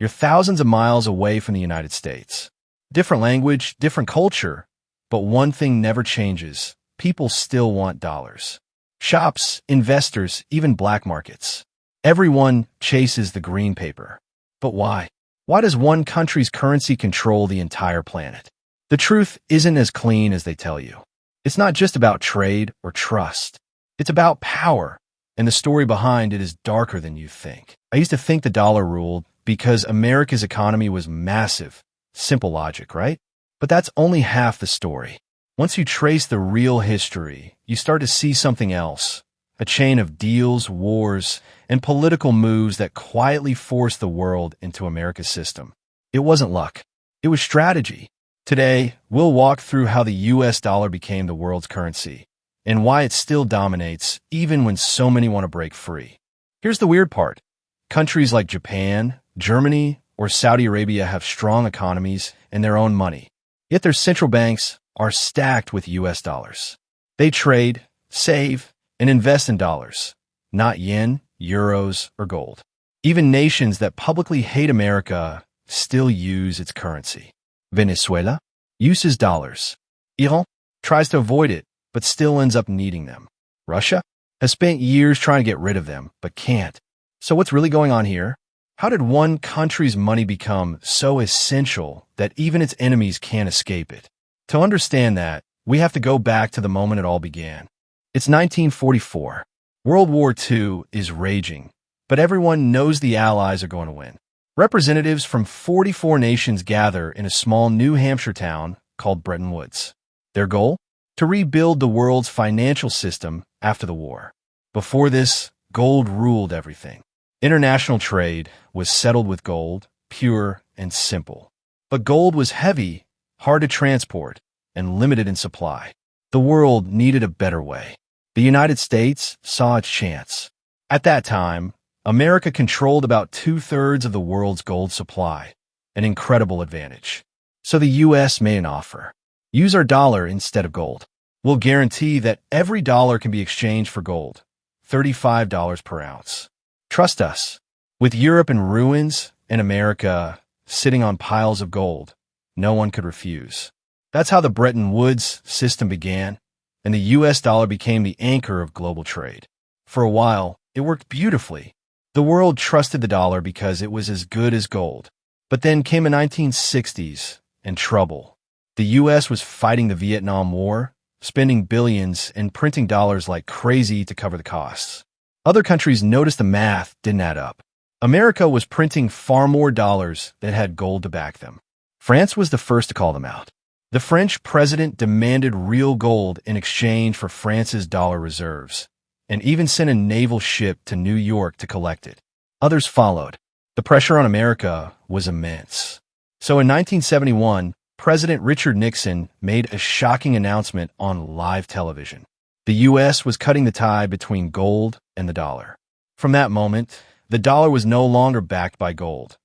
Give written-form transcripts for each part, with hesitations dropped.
You're thousands of miles away from the United States. Different language, different culture, but one thing never changes. People still want dollars. Shops, investors, even black markets. Everyone chases the green paper. But why? Why does one country's currency control the entire planet? The truth isn't as clean as they tell you. It's not just about trade or trust. It's about power, and the story behind it is darker than you think. I used to think the dollar ruled because America's economy was massive. Simple logic, right? But that's only half the story. Once you trace the real history, you start to see something else. A chain of deals, wars, and political moves that quietly forced the world into America's system. It wasn't luck. It was strategy. Today, we'll walk through how the US dollar became the world's currency and why it still dominates even when so many want to break free. Here's the weird part. Countries like Japan, Germany, or Saudi Arabia have strong economies and their own money. Yet their central banks are stacked with US dollars. They trade, save, and invest in dollars, not yen, euros, or gold. Even nations that publicly hate America still use its currency. Venezuela uses dollars. Iran tries to avoid it, but still ends up needing them. Russia has spent years trying to get rid of them, but can't. So what's really going on here? How did one country's money become so essential that even its enemies can't escape it? To understand that, we have to go back to the moment it all began. It's 1944. World War II is raging, but everyone knows the Allies are going to win. Representatives from 44 nations gather in a small New Hampshire town called Bretton Woods. Their goal? To rebuild the world's financial system after the war. Before this, gold ruled everything. International trade was settled with gold, pure and simple. But gold was heavy, hard to transport, and limited in supply. The world needed a better way. The United States saw its chance. At that time, America controlled about 2/3 of the world's gold supply, an incredible advantage. So the U.S. made an offer. Use our dollar instead of gold. We'll guarantee that every dollar can be exchanged for gold, $35 per ounce. Trust us. With Europe in ruins and America sitting on piles of gold, no one could refuse. That's how the Bretton Woods system began, and the U.S. dollar became the anchor of global trade. For a while, it worked beautifully. The world trusted the dollar because it was as good as gold. But then came the 1960s and trouble. The U.S. was fighting the Vietnam War, spending billions and printing dollars like crazy to cover the costs. Other countries noticed the math didn't add up. America was printing far more dollars that had gold to back them. France was the first to call them out. The French president demanded real gold in exchange for France's dollar reserves, and even sent a naval ship to New York to collect it. Others followed. The pressure on America was immense. So in 1971, President Richard Nixon made a shocking announcement on live television. The U.S. was cutting the tie between gold and the dollar. From that moment, the dollar was no longer backed by gold,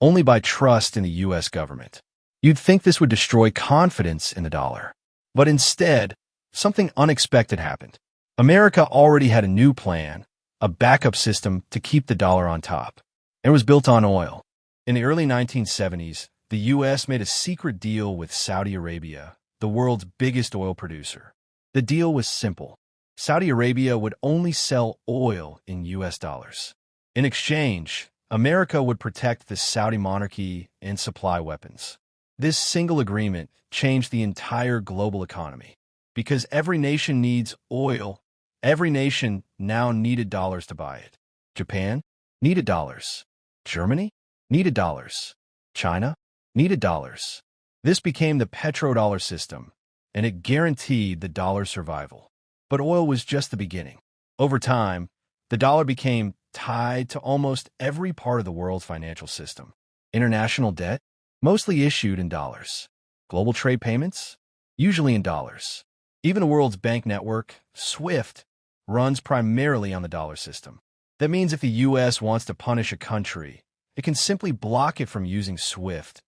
only by trust in the U.S. government. You'd think this would destroy confidence in the dollar. But instead, something unexpected happened. America already had a new plan, a backup system to keep the dollar on top. It was built on oil. In the early 1970s, the U.S. made a secret deal with Saudi Arabia, the world's biggest oil producer. The deal was simple. Saudi Arabia would only sell oil in U.S. dollars. In exchange, America would protect the Saudi monarchy and supply weapons. This single agreement changed the entire global economy. Because every nation needs oil, every nation now needed dollars to buy it. Japan needed dollars. Germany needed dollars. China needed dollars. This became the petrodollar system, and it guaranteed the dollar's survival. But oil was just the beginning. Over time, the dollar became tied to almost every part of the world's financial system. International debt, mostly issued in dollars. Global trade payments, usually in dollars. Even the world's bank network, SWIFT, runs primarily on the dollar system. That means if the U.S. wants to punish a country, it can simply block it from using SWIFT,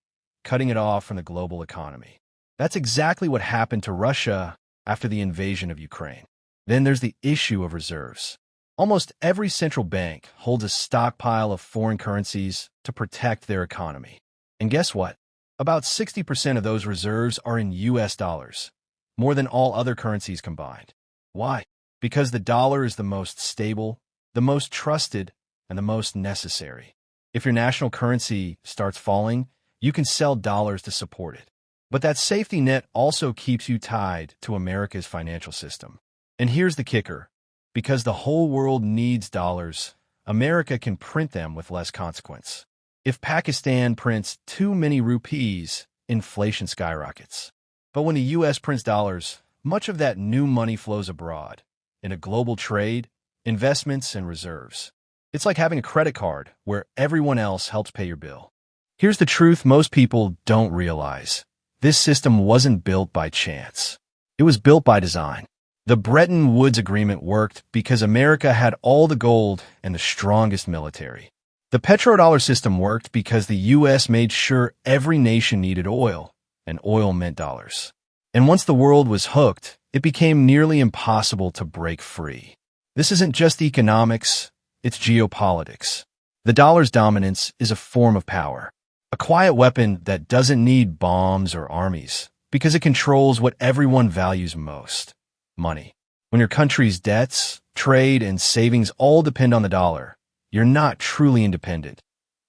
cutting it off from the global economy. That's exactly what happened to Russia after the invasion of Ukraine. Then there's the issue of reserves. Almost every central bank holds a stockpile of foreign currencies to protect their economy. And guess what? About 60% of those reserves are in US dollars, more than all other currencies combined. Why? Because the dollar is the most stable, the most trusted, and the most necessary. If your national currency starts falling, you can sell dollars to support it. But that safety net also keeps you tied to America's financial system. And here's the kicker. Because the whole world needs dollars, America can print them with less consequence. If Pakistan prints too many rupees, inflation skyrockets. But when the U.S. prints dollars, much of that new money flows abroad, into global trade, investments, and reserves. It's like having a credit card where everyone else helps pay your bill. Here's the truth most people don't realize. This system wasn't built by chance. It was built by design. The Bretton Woods Agreement worked because America had all the gold and the strongest military. The petrodollar system worked because the U.S. made sure every nation needed oil, and oil meant dollars. And once the world was hooked, it became nearly impossible to break free. This isn't just economics, it's geopolitics. The dollar's dominance is a form of power, a quiet weapon that doesn't need bombs or armies, because it controls what everyone values most. Money. When your country's debts, trade, and savings all depend on the dollar, you're not truly independent.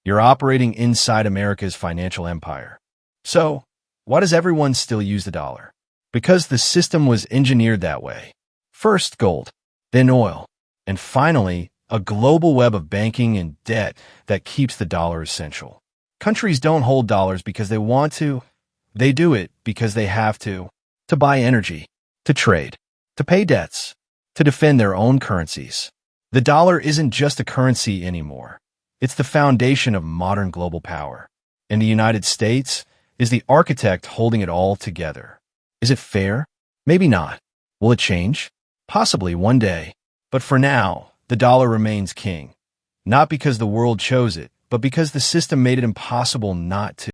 You're operating inside America's financial empire. So, why does everyone still use the dollar? Because the system was engineered that way. First gold, then oil, and finally, a global web of banking and debt that keeps the dollar essential. Countries don't hold dollars because they want to. They do it because they have to buy energy, to trade, to pay debts, to defend their own currencies. The dollar isn't just a currency anymore. It's the foundation of modern global power. And the United States is the architect holding it all together. Is it fair? Maybe not. Will it change? Possibly one day. But for now, the dollar remains king. Not because the world chose it, but because the system made it impossible not to.